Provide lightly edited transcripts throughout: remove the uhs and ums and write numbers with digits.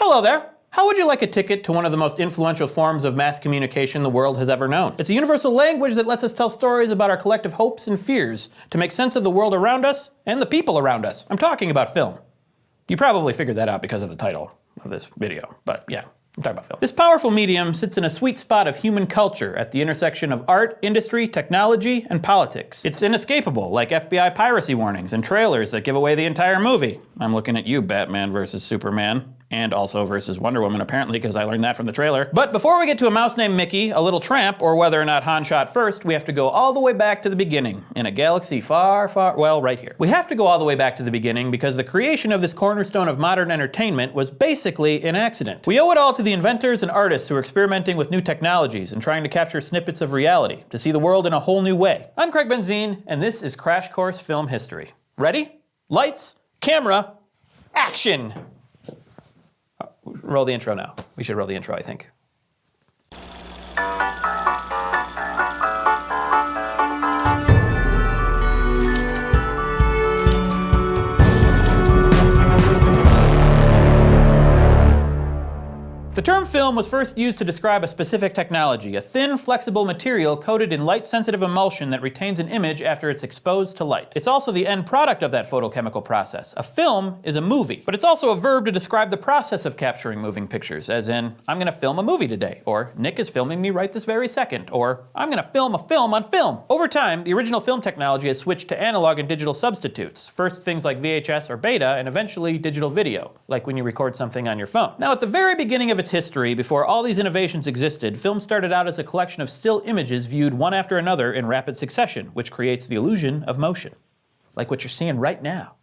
Hello there. How would you like a ticket to one of the most influential forms of mass communication the world has ever known? It's a universal language that lets us tell stories about our collective hopes and fears to make sense of the world around us and the people around us. I'm talking about film. You probably figured that out because of the title of this video, but yeah. I'm talking about film. This powerful medium sits in a sweet spot of human culture at the intersection of art, industry, technology, and politics. It's inescapable, like FBI piracy warnings and trailers that give away the entire movie. I'm looking at you, Batman versus Superman. And also versus Wonder Woman, apparently, because I learned that from the trailer. But before we get to a mouse named Mickey, a little tramp, or whether or not Han shot first, we have to go all the way back to the beginning, in a galaxy far, far, well, right here. We have to go all the way back to the beginning because the creation of this cornerstone of modern entertainment was basically an accident. We owe it all to the inventors and artists who are experimenting with new technologies and trying to capture snippets of reality, to see the world in a whole new way. I'm Craig Benzine, and this is Crash Course Film History. Ready? Lights, camera, action! Roll the intro now. We should roll the intro, I think. The term film was first used to describe a specific technology, a thin, flexible material coated in light-sensitive emulsion that retains an image after it's exposed to light. It's also the end product of that photochemical process. A film is a movie, but it's also a verb to describe the process of capturing moving pictures, as in, I'm gonna film a movie today, or Nick is filming me right this very second, or I'm gonna film a film on film. Over time, the original film technology has switched to analog and digital substitutes. First things like VHS or beta, and eventually digital video, like when you record something on your phone. Now, at the very beginning of its history, before all these innovations existed, film started out as a collection of still images viewed one after another in rapid succession, which creates the illusion of motion. Like what you're seeing right now.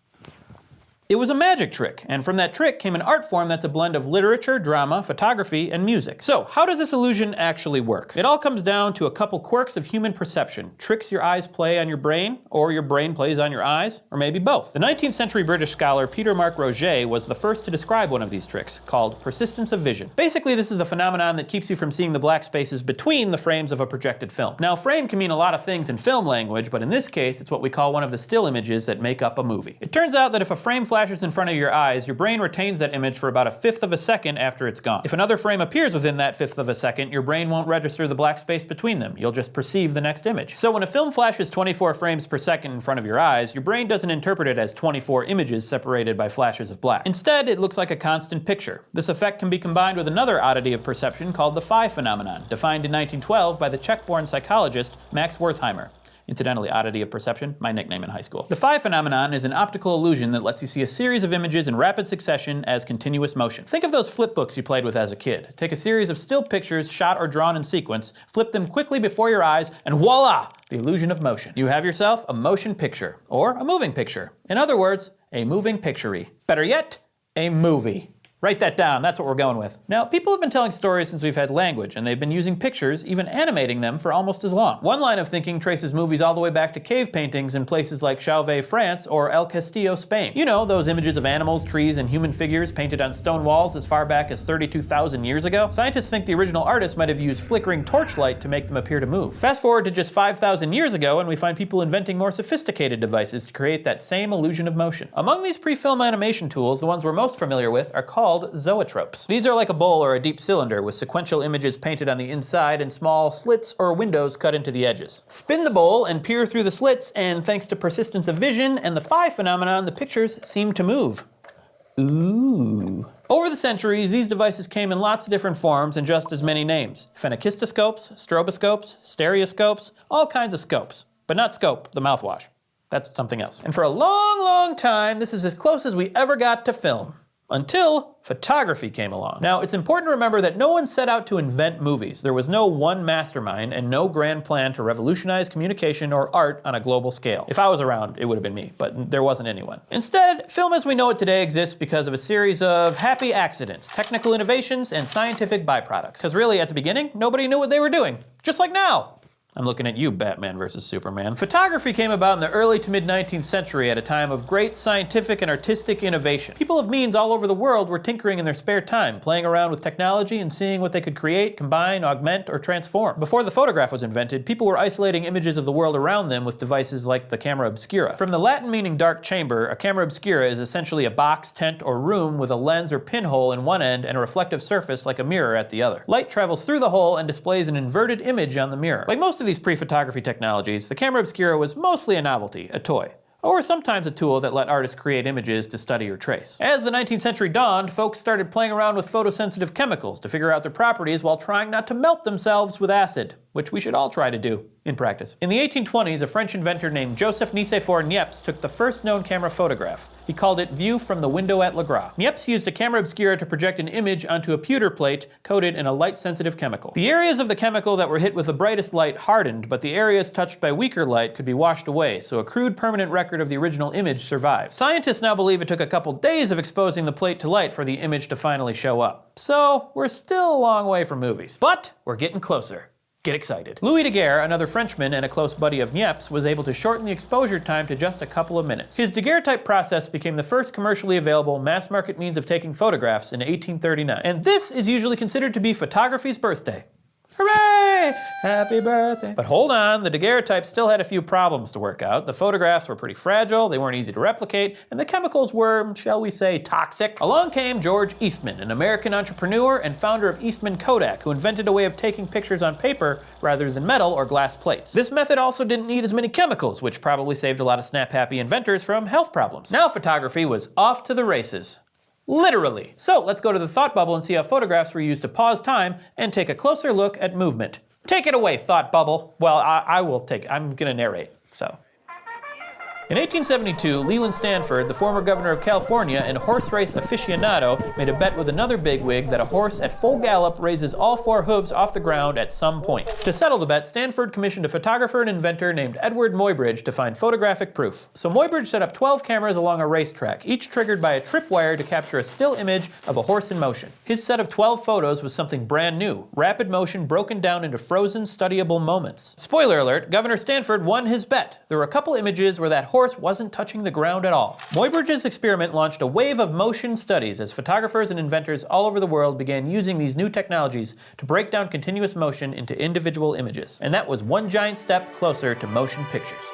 It was a magic trick, and from that trick came an art form that's a blend of literature, drama, photography, and music. So, how does this illusion actually work? It all comes down to a couple quirks of human perception. Tricks your eyes play on your brain, or your brain plays on your eyes, or maybe both. The 19th century British scholar Peter Mark Roget was the first to describe one of these tricks, called persistence of vision. Basically, this is the phenomenon that keeps you from seeing the black spaces between the frames of a projected film. Now, frame can mean a lot of things in film language, but in this case, it's what we call one of the still images that make up a movie. It turns out that if a frame flashes in front of your eyes, your brain retains that image for about 1/5 of a second after it's gone. If another frame appears within that 1/5 of a second, your brain won't register the black space between them. You'll just perceive the next image. So when a film flashes 24 frames per second in front of your eyes, your brain doesn't interpret it as 24 images separated by flashes of black. Instead, it looks like a constant picture. This effect can be combined with another oddity of perception called the phi phenomenon, defined in 1912 by the Czech-born psychologist Max Wertheimer. Incidentally, oddity of perception, my nickname in high school. The phi phenomenon is an optical illusion that lets you see a series of images in rapid succession as continuous motion. Think of those flip books you played with as a kid. Take a series of still pictures shot or drawn in sequence, flip them quickly before your eyes, and voila! The illusion of motion. You have yourself a motion picture, or a moving picture. In other words, a moving picture-y. Better yet, a movie. Write that down, that's what we're going with. Now, people have been telling stories since we've had language, and they've been using pictures, even animating them, for almost as long. One line of thinking traces movies all the way back to cave paintings in places like Chauvet, France, or El Castillo, Spain. You know, those images of animals, trees, and human figures painted on stone walls as far back as 32,000 years ago? Scientists think the original artists might have used flickering torchlight to make them appear to move. Fast forward to just 5,000 years ago, and we find people inventing more sophisticated devices to create that same illusion of motion. Among these pre-film animation tools, the ones we're most familiar with are called zoetropes. These are like a bowl or a deep cylinder with sequential images painted on the inside and small slits or windows cut into the edges. Spin the bowl and peer through the slits, and thanks to persistence of vision and the phi phenomenon, the pictures seem to move. Ooh. Over the centuries, these devices came in lots of different forms and just as many names. Phenakistoscopes, stroboscopes, stereoscopes, all kinds of scopes. But not Scope, the mouthwash. That's something else. And for a long, long time, this is as close as we ever got to film. Until photography came along. Now, it's important to remember that no one set out to invent movies. There was no one mastermind and no grand plan to revolutionize communication or art on a global scale. If I was around, it would have been me, but there wasn't anyone. Instead, film as we know it today exists because of a series of happy accidents, technical innovations, and scientific byproducts. Because really, at the beginning, nobody knew what they were doing. Just like now. I'm looking at you, Batman vs. Superman. Photography came about in the early to mid-19th century at a time of great scientific and artistic innovation. People of means all over the world were tinkering in their spare time, playing around with technology and seeing what they could create, combine, augment, or transform. Before the photograph was invented, people were isolating images of the world around them with devices like the camera obscura. From the Latin meaning dark chamber, a camera obscura is essentially a box, tent, or room with a lens or pinhole in one end and a reflective surface like a mirror at the other. Light travels through the hole and displays an inverted image on the mirror. Like most of these pre-photography technologies, the camera obscura was mostly a novelty, a toy, or sometimes a tool that let artists create images to study or trace. As the 19th century dawned, folks started playing around with photosensitive chemicals to figure out their properties while trying not to melt themselves with acid, which we should all try to do in practice. In the 1820s, a French inventor named Joseph Nicephore Niepce took the first known camera photograph. He called it View from the Window at Le Gras. Niepce used a camera obscura to project an image onto a pewter plate coated in a light-sensitive chemical. The areas of the chemical that were hit with the brightest light hardened, but the areas touched by weaker light could be washed away, so a crude permanent record of the original image survives. Scientists now believe it took a couple days of exposing the plate to light for the image to finally show up. So, we're still a long way from movies. But we're getting closer. Get excited. Louis Daguerre, another Frenchman and a close buddy of Niepce, was able to shorten the exposure time to just a couple of minutes. His Daguerre-type process became the first commercially available mass-market means of taking photographs in 1839. And this is usually considered to be photography's birthday. Hooray! Happy birthday. But hold on, the Daguerre type still had a few problems to work out. The photographs were pretty fragile, they weren't easy to replicate, and the chemicals were, shall we say, toxic. Along came George Eastman, an American entrepreneur and founder of Eastman Kodak, who invented a way of taking pictures on paper rather than metal or glass plates. This method also didn't need as many chemicals, which probably saved a lot of snap-happy inventors from health problems. Now photography was off to the races. Literally. So let's go to the thought bubble and see how photographs were used to pause time and take a closer look at movement. Take it away, thought bubble. Well, I'm gonna narrate, so. In 1872, Leland Stanford, the former governor of California and horse race aficionado, made a bet with another bigwig that a horse at full gallop raises all four hooves off the ground at some point. To settle the bet, Stanford commissioned a photographer and inventor named Edward Muybridge to find photographic proof. So Muybridge set up 12 cameras along a racetrack, each triggered by a tripwire to capture a still image of a horse in motion. His set of 12 photos was something brand new, rapid motion broken down into frozen, studyable moments. Spoiler alert, Governor Stanford won his bet. There were a couple images where that horse wasn't touching the ground at all. Muybridge's experiment launched a wave of motion studies as photographers and inventors all over the world began using these new technologies to break down continuous motion into individual images. And that was one giant step closer to motion pictures.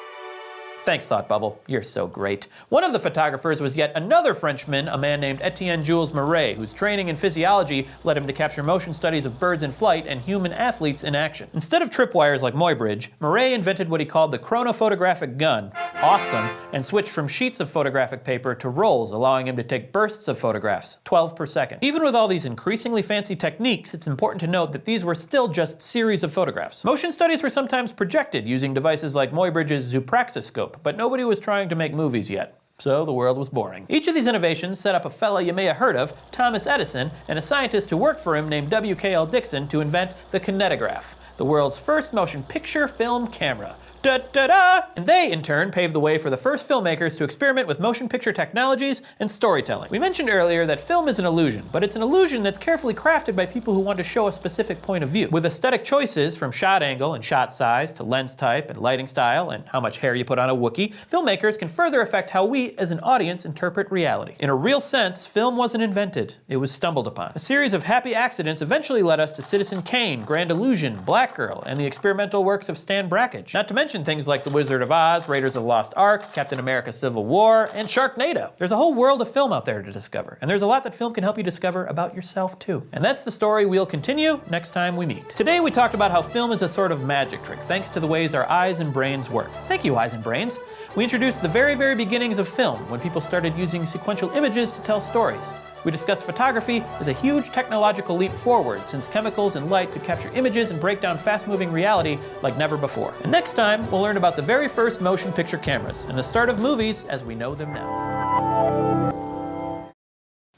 Thanks, Thought Bubble. You're so great. One of the photographers was yet another Frenchman, a man named Etienne Jules Marais, whose training in physiology led him to capture motion studies of birds in flight and human athletes in action. Instead of tripwires like Muybridge, Marais invented what he called the chronophotographic gun, awesome, and switched from sheets of photographic paper to rolls, allowing him to take bursts of photographs, 12 per second. Even with all these increasingly fancy techniques, it's important to note that these were still just series of photographs. Motion studies were sometimes projected using devices like Muybridge's Zoopraxiscope, but nobody was trying to make movies yet. So the world was boring. Each of these innovations set up a fella you may have heard of, Thomas Edison, and a scientist who worked for him named W.K.L. Dixon to invent the kinetograph, the world's first motion picture film camera. Da-da-da! And they, in turn, paved the way for the first filmmakers to experiment with motion picture technologies and storytelling. We mentioned earlier that film is an illusion, but it's an illusion that's carefully crafted by people who want to show a specific point of view. With aesthetic choices from shot angle and shot size to lens type and lighting style and how much hair you put on a Wookiee, filmmakers can further affect how we, as an audience, interpret reality. In a real sense, film wasn't invented, it was stumbled upon. A series of happy accidents eventually led us to Citizen Kane, Grand Illusion, Black Girl, and the experimental works of Stan Brakhage. Not to mention things like The Wizard of Oz, Raiders of the Lost Ark, Captain America Civil War, and Sharknado. There's a whole world of film out there to discover, and there's a lot that film can help you discover about yourself too. And that's the story we'll continue next time we meet. Today we talked about how film is a sort of magic trick thanks to the ways our eyes and brains work. Thank you, eyes and brains. We introduced the very beginnings of film when people started using sequential images to tell stories. We discussed photography as a huge technological leap forward since chemicals and light could capture images and break down fast-moving reality like never before. And next time, we'll learn about the very first motion picture cameras and the start of movies as we know them now.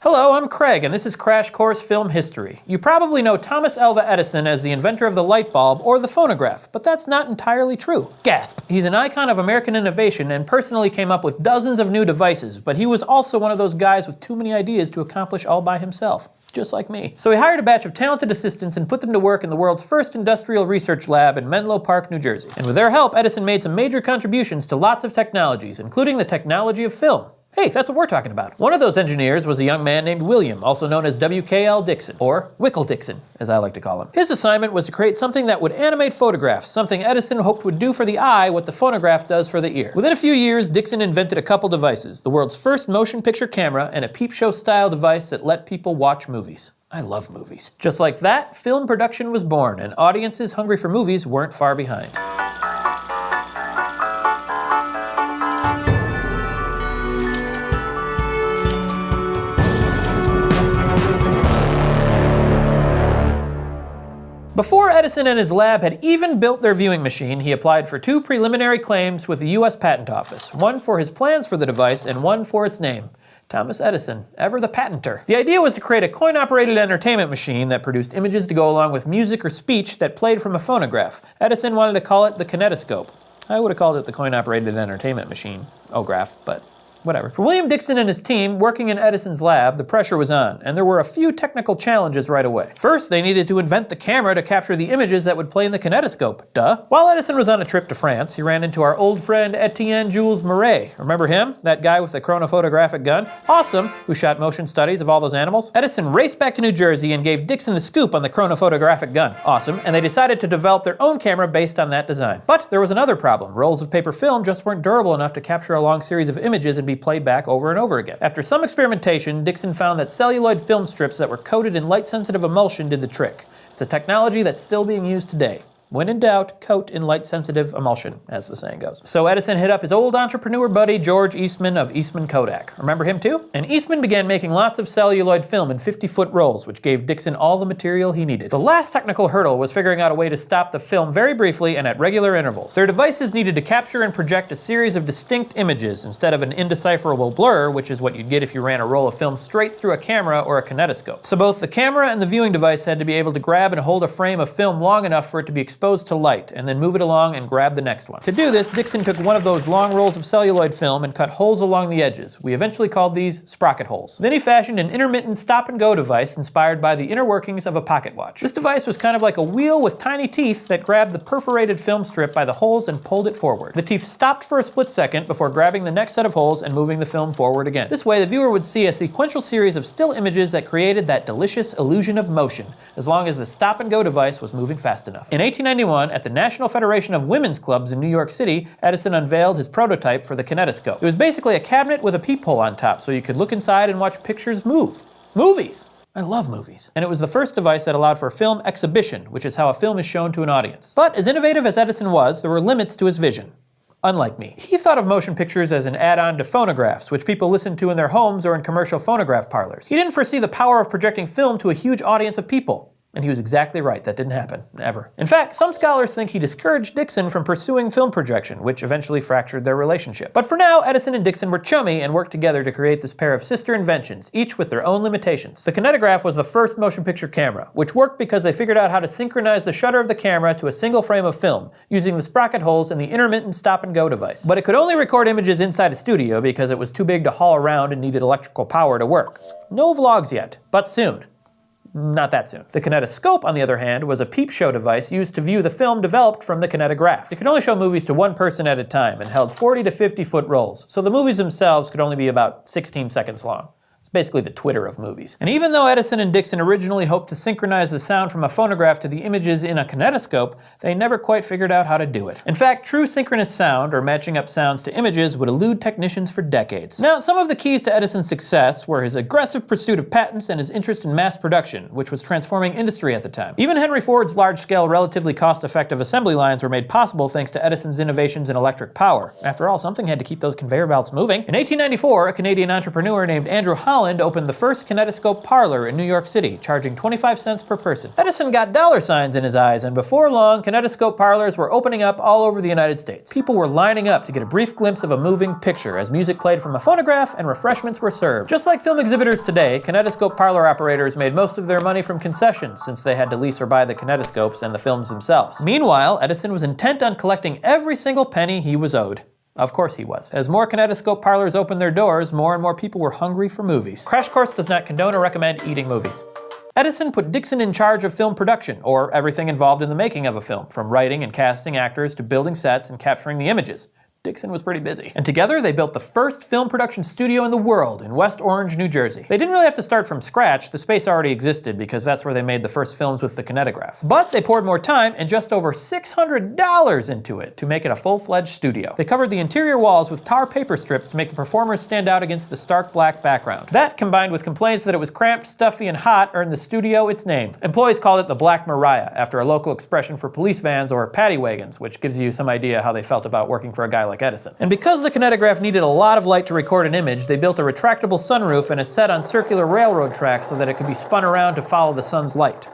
Hello, I'm Craig, and this is Crash Course Film History. You probably know Thomas Alva Edison as the inventor of the light bulb or the phonograph, but that's not entirely true. Gasp! He's an icon of American innovation and personally came up with dozens of new devices, but he was also one of those guys with too many ideas to accomplish all by himself. just like me. So he hired a batch of talented assistants and put them to work in the world's first industrial research lab in Menlo Park, New Jersey. And with their help, Edison made some major contributions to lots of technologies, including the technology of film. Hey, that's what we're talking about. One of those engineers was a young man named William, also known as W.K.L. Dixon, or Wickle Dixon, as I like to call him. His assignment was to create something that would animate photographs, something Edison hoped would do for the eye what the phonograph does for the ear. Within a few years, Dixon invented a couple devices, the world's first motion picture camera and a peep show style device that let people watch movies. I love movies. Just like that, film production was born, and audiences hungry for movies weren't far behind. Before Edison and his lab had even built their viewing machine, he applied for 2 preliminary claims with the U.S. Patent Office, one for his plans for the device and one for its name. Thomas Edison, ever the patenter. The idea was to create a coin-operated entertainment machine that produced images to go along with music or speech that played from a phonograph. Edison wanted to call it the kinetoscope. I would have called it the coin-operated entertainment machine. graph, but whatever. For William Dixon and his team working in Edison's lab, the pressure was on, and there were a few technical challenges right away. First, they needed to invent the camera to capture the images that would play in the kinetoscope. Duh. While Edison was on a trip to France, he ran into our old friend Etienne Jules Marais. Remember him? That guy with the chronophotographic gun? Awesome, who shot motion studies of all those animals. Edison raced back to New Jersey and gave Dixon the scoop on the chronophotographic gun. Awesome, and they decided to develop their own camera based on that design. But there was another problem. Rolls of paper film just weren't durable enough to capture a long series of images and be played back over and over again. After some experimentation, Dixon found that celluloid film strips that were coated in light-sensitive emulsion did the trick. It's a technology that's still being used today. When in doubt, coat in light-sensitive emulsion, as the saying goes. So Edison hit up his old entrepreneur buddy, George Eastman of Eastman Kodak. Remember him too? And Eastman began making lots of celluloid film in 50-foot rolls, which gave Dixon all the material he needed. The last technical hurdle was figuring out a way to stop the film very briefly and at regular intervals. Their devices needed to capture and project a series of distinct images instead of an indecipherable blur, which is what you'd get if you ran a roll of film straight through a camera or a kinetoscope. So both the camera and the viewing device had to be able to grab and hold a frame of film long enough for it to be exposed to light, and then move it along and grab the next one. To do this, Dixon took one of those long rolls of celluloid film and cut holes along the edges. We eventually called these sprocket holes. Then he fashioned an intermittent stop-and-go device inspired by the inner workings of a pocket watch. This device was kind of like a wheel with tiny teeth that grabbed the perforated film strip by the holes and pulled it forward. The teeth stopped for a split second before grabbing the next set of holes and moving the film forward again. This way, the viewer would see a sequential series of still images that created that delicious illusion of motion, as long as the stop-and-go device was moving fast enough. In 1891, at the National Federation of Women's Clubs in New York City, Edison unveiled his prototype for the kinetoscope. It was basically a cabinet with a peephole on top, so you could look inside and watch pictures move. Movies! I love movies. And it was the first device that allowed for film exhibition, which is how a film is shown to an audience. But as innovative as Edison was, there were limits to his vision. Unlike me. He thought of motion pictures as an add-on to phonographs, which people listened to in their homes or in commercial phonograph parlors. He didn't foresee the power of projecting film to a huge audience of people. And he was exactly right, that didn't happen, ever. In fact, some scholars think he discouraged Dixon from pursuing film projection, which eventually fractured their relationship. But for now, Edison and Dixon were chummy and worked together to create this pair of sister inventions, each with their own limitations. The kinetograph was the first motion picture camera, which worked because they figured out how to synchronize the shutter of the camera to a single frame of film, using the sprocket holes in the intermittent stop-and-go device. But it could only record images inside a studio because it was too big to haul around and needed electrical power to work. No vlogs yet, but soon. Not that soon. The kinetoscope, on the other hand, was a peep show device used to view the film developed from the kinetograph. It could only show movies to one person at a time and held 40 to 50 foot rolls, so the movies themselves could only be about 16 seconds long. It's basically the Twitter of movies. And even though Edison and Dixon originally hoped to synchronize the sound from a phonograph to the images in a kinetoscope, they never quite figured out how to do it. In fact, true synchronous sound, or matching up sounds to images, would elude technicians for decades. Now, some of the keys to Edison's success were his aggressive pursuit of patents and his interest in mass production, which was transforming industry at the time. Even Henry Ford's large-scale, relatively cost-effective assembly lines were made possible thanks to Edison's innovations in electric power. After all, something had to keep those conveyor belts moving. In 1894, a Canadian entrepreneur named Andrew Holland opened the first kinetoscope parlor in New York City, charging 25 cents per person. Edison got dollar signs in his eyes, and before long, kinetoscope parlors were opening up all over the United States. People were lining up to get a brief glimpse of a moving picture as music played from a phonograph and refreshments were served. Just like film exhibitors today, kinetoscope parlor operators made most of their money from concessions, since they had to lease or buy the kinetoscopes and the films themselves. Meanwhile, Edison was intent on collecting every single penny he was owed. Of course he was. As more kinetoscope parlors opened their doors, more and more people were hungry for movies. Crash Course does not condone or recommend eating movies. Edison put Dixon in charge of film production, or everything involved in the making of a film, from writing and casting actors to building sets and capturing the images. Dixon was pretty busy. And together they built the first film production studio in the world in West Orange, New Jersey. They didn't really have to start from scratch, the space already existed because that's where they made the first films with the kinetograph. But they poured more time and just over $600 into it to make it a full-fledged studio. They covered the interior walls with tar paper strips to make the performers stand out against the stark black background. That, combined with complaints that it was cramped, stuffy, and hot, earned the studio its name. Employees called it the Black Mariah, after a local expression for police vans or paddy wagons, which gives you some idea how they felt about working for a guy like Edison. And because the kinetograph needed a lot of light to record an image, they built a retractable sunroof and a set on circular railroad tracks so that it could be spun around to follow the sun's light.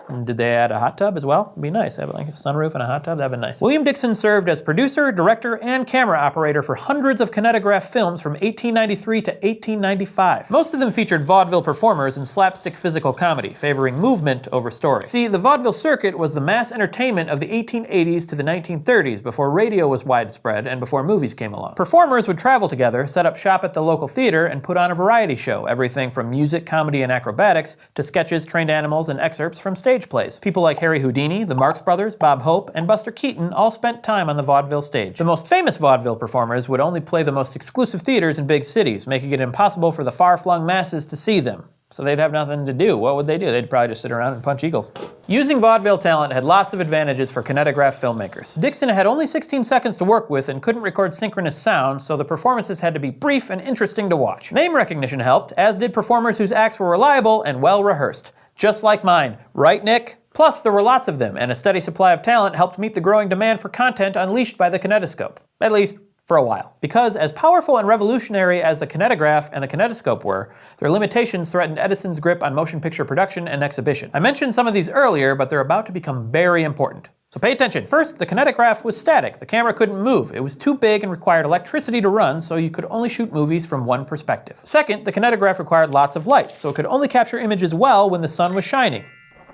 And did they add a hot tub as well? It'd be nice. Have like a sunroof and a hot tub. That'd be nice. William Dixon served as producer, director, and camera operator for hundreds of kinetograph films from 1893 to 1895. Most of them featured vaudeville performers and slapstick physical comedy, favoring movement over story. See, the vaudeville circuit was the mass entertainment of the 1880s to the 1930s, before radio was widespread and before movies came along. Performers would travel together, set up shop at the local theater, and put on a variety show, everything from music, comedy, and acrobatics to sketches, trained animals, and excerpts from stage plays. People like Harry Houdini, the Marx Brothers, Bob Hope, and Buster Keaton all spent time on the vaudeville stage. The most famous vaudeville performers would only play the most exclusive theaters in big cities, making it impossible for the far-flung masses to see them. So they'd have nothing to do. What would they do? They'd probably just sit around and punch eagles. Using vaudeville talent had lots of advantages for kinetograph filmmakers. Dixon had only 16 seconds to work with and couldn't record synchronous sound, so the performances had to be brief and interesting to watch. Name recognition helped, as did performers whose acts were reliable and well-rehearsed. Just like mine. Right, Nick? Plus, there were lots of them, and a steady supply of talent helped meet the growing demand for content unleashed by the kinetoscope. At least, for a while. Because as powerful and revolutionary as the kinetograph and the kinetoscope were, their limitations threatened Edison's grip on motion picture production and exhibition. I mentioned some of these earlier, but they're about to become very important. So pay attention. First, the kinetograph was static. The camera couldn't move. It was too big and required electricity to run, so you could only shoot movies from one perspective. Second, the kinetograph required lots of light, so it could only capture images well when the sun was shining.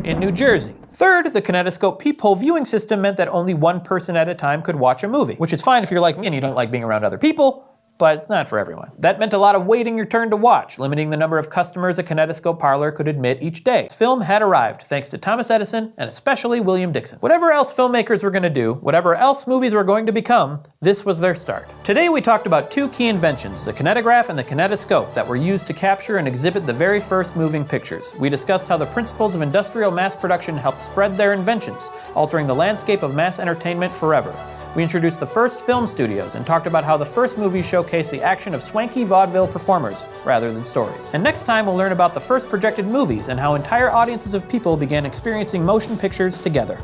In New Jersey. Third, the kinetoscope peephole viewing system meant that only one person at a time could watch a movie, which is fine if you're like me and you don't like being around other people, but it's not for everyone. That meant a lot of waiting your turn to watch, limiting the number of customers a kinetoscope parlor could admit each day. Film had arrived, thanks to Thomas Edison and especially William Dixon. Whatever else filmmakers were going to do, whatever else movies were going to become, this was their start. Today we talked about two key inventions, the kinetograph and the kinetoscope, that were used to capture and exhibit the very first moving pictures. We discussed how the principles of industrial mass production helped spread their inventions, altering the landscape of mass entertainment forever. We introduced the first film studios and talked about how the first movies showcased the action of swanky vaudeville performers rather than stories. And next time we'll learn about the first projected movies and how entire audiences of people began experiencing motion pictures together.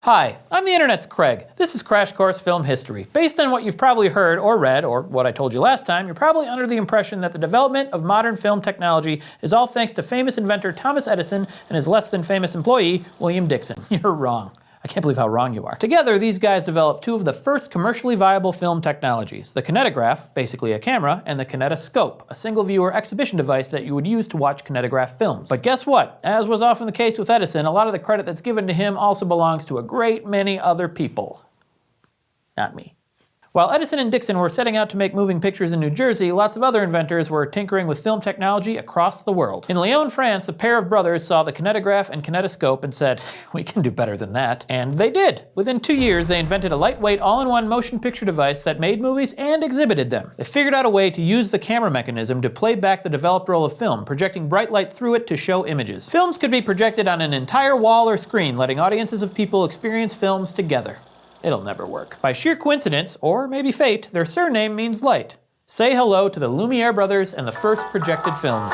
Hi, I'm the Internet's Craig. This is Crash Course Film History. Based on what you've probably heard or read, or what I told you last time, you're probably under the impression that the development of modern film technology is all thanks to famous inventor Thomas Edison and his less than famous employee, William Dixon. You're wrong. I can't believe how wrong you are. Together, these guys developed two of the first commercially viable film technologies, the kinetograph, basically a camera, and the kinetoscope, a single-viewer exhibition device that you would use to watch kinetograph films. But guess what? As was often the case with Edison, a lot of the credit that's given to him also belongs to a great many other people. Not me. While Edison and Dixon were setting out to make moving pictures in New Jersey, lots of other inventors were tinkering with film technology across the world. In Lyon, France, a pair of brothers saw the kinetograph and kinetoscope and said, we can do better than that. And they did. Within 2 years, they invented a lightweight, all-in-one motion picture device that made movies and exhibited them. They figured out a way to use the camera mechanism to play back the developed roll of film, projecting bright light through it to show images. Films could be projected on an entire wall or screen, letting audiences of people experience films together. It'll never work. By sheer coincidence, or maybe fate, their surname means light. Say hello to the Lumiere brothers and the first projected films.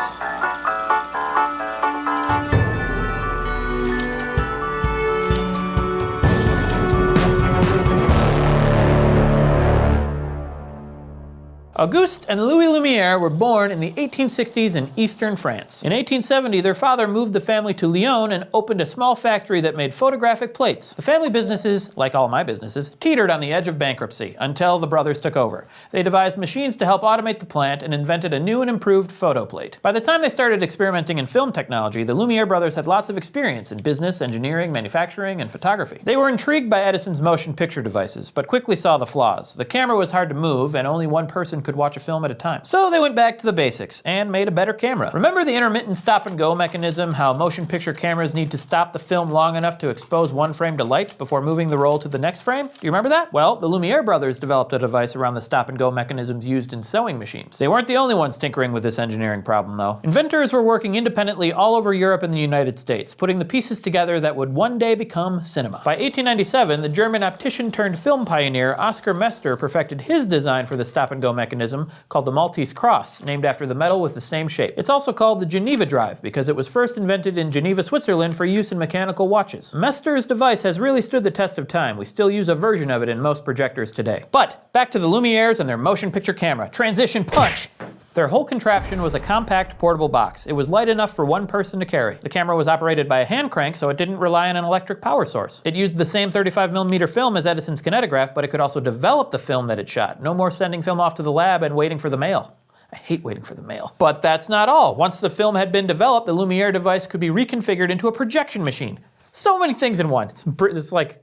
Auguste and Louis Lumiere were born in the 1860s in eastern France. In 1870, their father moved the family to Lyon and opened a small factory that made photographic plates. The family businesses, like all my businesses, teetered on the edge of bankruptcy until the brothers took over. They devised machines to help automate the plant and invented a new and improved photo plate. By the time they started experimenting in film technology, the Lumiere brothers had lots of experience in business, engineering, manufacturing, and photography. They were intrigued by Edison's motion picture devices, but quickly saw the flaws. The camera was hard to move, and only one person could watch a film at a time. So they went back to the basics and made a better camera. Remember the intermittent stop-and-go mechanism, how motion picture cameras need to stop the film long enough to expose one frame to light before moving the roll to the next frame? Do you remember that? Well, the Lumiere brothers developed a device around the stop-and-go mechanisms used in sewing machines. They weren't the only ones tinkering with this engineering problem, though. Inventors were working independently all over Europe and the United States, putting the pieces together that would one day become cinema. By 1897, the German optician turned film pioneer Oscar Mester perfected his design for the stop-and-go mechanism, called the Maltese Cross, named after the metal with the same shape. It's also called the Geneva drive because it was first invented in Geneva, Switzerland for use in mechanical watches. Mester's device has really stood the test of time. We still use a version of it in most projectors today. But back to the Lumieres and their motion picture camera. Transition punch! Their whole contraption was a compact, portable box. It was light enough for one person to carry. The camera was operated by a hand crank, so it didn't rely on an electric power source. It used the same 35mm film as Edison's kinetograph, but it could also develop the film that it shot. No more sending film off to the lab and waiting for the mail. I hate waiting for the mail. But that's not all. Once the film had been developed, the Lumiere device could be reconfigured into a projection machine. So many things in one. It's like,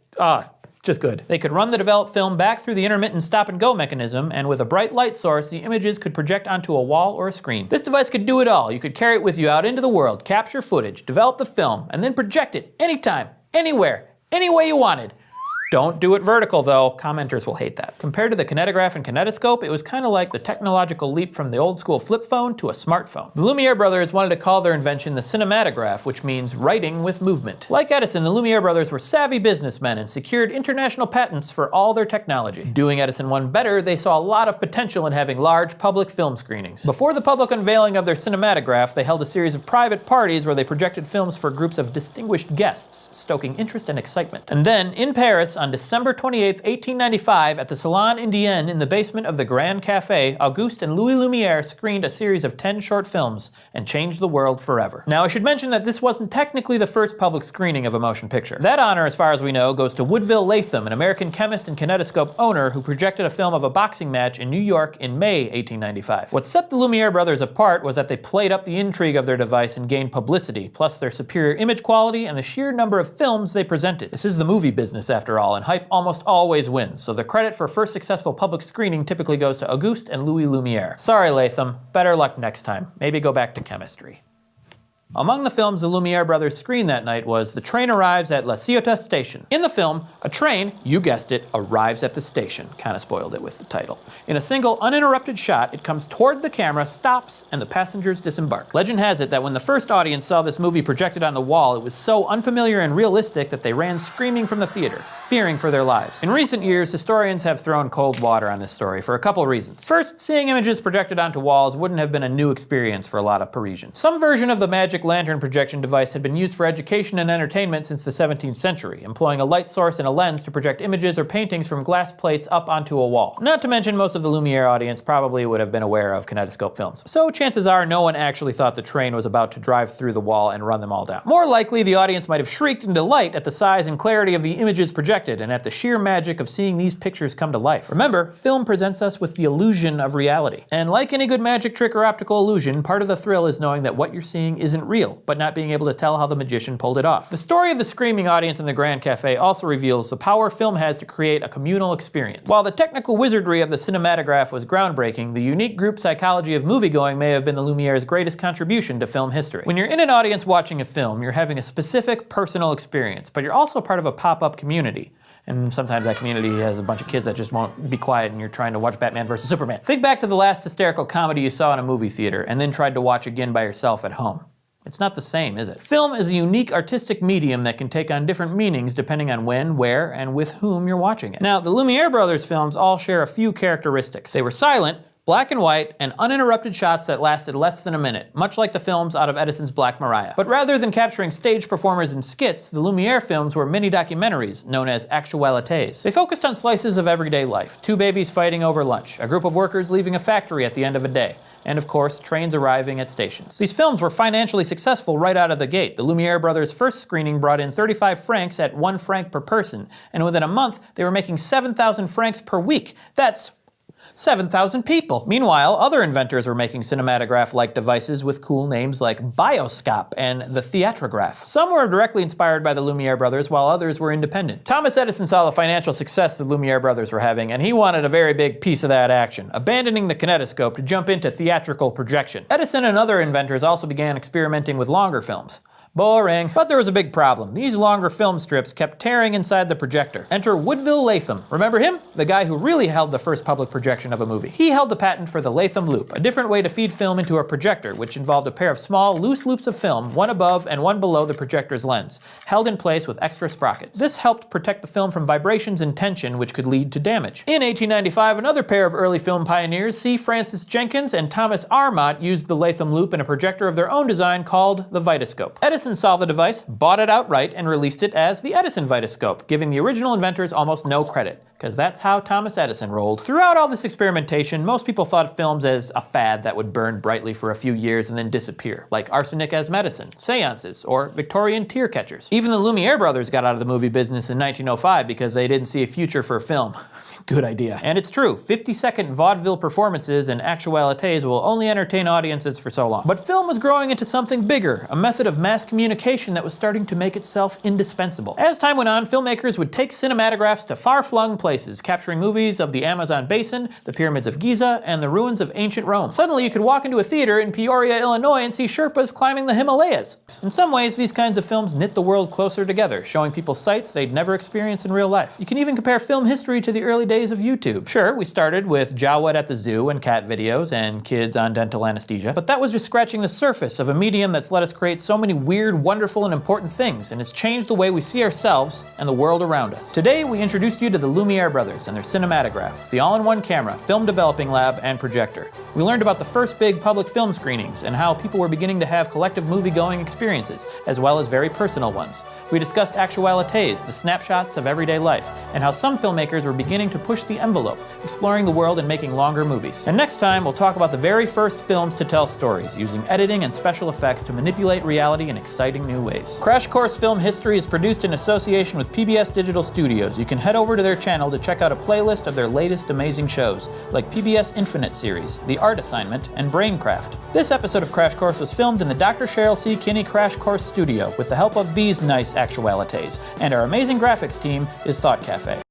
just good. They could run the developed film back through the intermittent stop-and-go mechanism, and with a bright light source, the images could project onto a wall or a screen. This device could do it all. You could carry it with you out into the world, capture footage, develop the film, and then project it anytime, anywhere, any way you wanted. Don't do it vertical, though. Commenters will hate that. Compared to the kinetograph and kinetoscope, it was kind of like the technological leap from the old school flip phone to a smartphone. The Lumiere brothers wanted to call their invention the cinematograph, which means writing with movement. Like Edison, the Lumiere brothers were savvy businessmen and secured international patents for all their technology. Doing Edison one better, they saw a lot of potential in having large public film screenings. Before the public unveiling of their cinematograph, they held a series of private parties where they projected films for groups of distinguished guests, stoking interest and excitement. And then, in Paris, on December 28, 1895, at the Salon Indien in the basement of the Grand Café, Auguste and Louis Lumiere screened a series of 10 short films and changed the world forever. Now, I should mention that this wasn't technically the first public screening of a motion picture. That honor, as far as we know, goes to Woodville Latham, an American chemist and kinetoscope owner who projected a film of a boxing match in New York in May 1895. What set the Lumiere brothers apart was that they played up the intrigue of their device and gained publicity, plus their superior image quality and the sheer number of films they presented. This is the movie business, after all, and hype almost always wins, so the credit for first successful public screening typically goes to Auguste and Louis Lumiere. Sorry, Latham. Better luck next time. Maybe go back to chemistry. Among the films the Lumiere brothers screened that night was The Train Arrives at La Ciotat Station. In the film, a train, you guessed it, arrives at the station. Kinda spoiled it with the title. In a single, uninterrupted shot, it comes toward the camera, stops, and the passengers disembark. Legend has it that when the first audience saw this movie projected on the wall, it was so unfamiliar and realistic that they ran screaming from the theater, fearing for their lives. In recent years, historians have thrown cold water on this story for a couple reasons. First, seeing images projected onto walls wouldn't have been a new experience for a lot of Parisians. Some version of the magic lantern projection device had been used for education and entertainment since the 17th century, employing a light source and a lens to project images or paintings from glass plates up onto a wall. Not to mention, most of the Lumiere audience probably would have been aware of kinetoscope films. So chances are no one actually thought the train was about to drive through the wall and run them all down. More likely, the audience might have shrieked in delight at the size and clarity of the images projected and at the sheer magic of seeing these pictures come to life. Remember, film presents us with the illusion of reality. And like any good magic trick or optical illusion, part of the thrill is knowing that what you're seeing isn't real, but not being able to tell how the magician pulled it off. The story of the screaming audience in the Grand Café also reveals the power film has to create a communal experience. While the technical wizardry of the cinematograph was groundbreaking, the unique group psychology of moviegoing may have been the Lumiere's greatest contribution to film history. When you're in an audience watching a film, you're having a specific personal experience, but you're also part of a pop-up community. And sometimes that community has a bunch of kids that just won't be quiet and you're trying to watch Batman vs. Superman. Think back to the last hysterical comedy you saw in a movie theater and then tried to watch again by yourself at home. It's not the same, is it? Film is a unique artistic medium that can take on different meanings depending on when, where, and with whom you're watching it. Now, the Lumiere brothers films all share a few characteristics. They were silent, black and white, and uninterrupted shots that lasted less than a minute, much like the films out of Edison's Black Maria. But rather than capturing stage performers in skits, the Lumiere films were mini-documentaries, known as actualités. They focused on slices of everyday life, two babies fighting over lunch, a group of workers leaving a factory at the end of a day, and of course, trains arriving at stations. These films were financially successful right out of the gate. The Lumiere brothers' first screening brought in 35 francs at 1 franc per person, and within a month, they were making 7,000 francs per week. That's 7,000 people. Meanwhile, other inventors were making cinematograph-like devices with cool names like Bioscope and the Theatrograph. Some were directly inspired by the Lumiere brothers, while others were independent. Thomas Edison saw the financial success the Lumiere brothers were having, and he wanted a very big piece of that action, abandoning the kinetoscope to jump into theatrical projection. Edison and other inventors also began experimenting with longer films. Boring. But there was a big problem. These longer film strips kept tearing inside the projector. Enter Woodville Latham. Remember him? The guy who really held the first public projection of a movie. He held the patent for the Latham loop, a different way to feed film into a projector, which involved a pair of small, loose loops of film, one above and one below the projector's lens, held in place with extra sprockets. This helped protect the film from vibrations and tension, which could lead to damage. In 1895, another pair of early film pioneers, C. Francis Jenkins and Thomas Armott, used the Latham loop in a projector of their own design called the Vitascope. Edison saw the device, bought it outright, and released it as the Edison Vitascope, giving the original inventors almost no credit, because that's how Thomas Edison rolled. Throughout all this experimentation, most people thought of films as a fad that would burn brightly for a few years and then disappear, like arsenic as medicine, seances, or Victorian tear catchers. Even the Lumiere brothers got out of the movie business in 1905 because they didn't see a future for film. Good idea. And it's true, 50-second vaudeville performances and actualités will only entertain audiences for so long. But film was growing into something bigger, a method of mass communication that was starting to make itself indispensable. As time went on, filmmakers would take cinematographs to far-flung places, capturing movies of the Amazon basin, the pyramids of Giza, and the ruins of ancient Rome. Suddenly you could walk into a theater in Peoria, Illinois and see Sherpas climbing the Himalayas. In some ways, these kinds of films knit the world closer together, showing people sights they'd never experienced in real life. You can even compare film history to the early days of YouTube. Sure, we started with Jawed at the zoo and cat videos and kids on dental anesthesia, but that was just scratching the surface of a medium that's let us create so many weird, wonderful, and important things, and it's changed the way we see ourselves and the world around us. Today, we introduced you to the Lumiere brothers and their cinematograph, the all-in-one camera, film developing lab, and projector. We learned about the first big public film screenings and how people were beginning to have collective movie-going experiences, as well as very personal ones. We discussed actualités, the snapshots of everyday life, and how some filmmakers were beginning to push the envelope, exploring the world and making longer movies. And next time, we'll talk about the very first films to tell stories, using editing and special effects to manipulate reality in exciting new ways. Crash Course Film History is produced in association with PBS Digital Studios. You can head over to their channel to check out a playlist of their latest amazing shows, like PBS Infinite series, The Art Assignment, and Braincraft. This episode of Crash Course was filmed in the Dr. Cheryl C. Kinney Crash Course studio with the help of these nice actualités, and our amazing graphics team is Thought Cafe.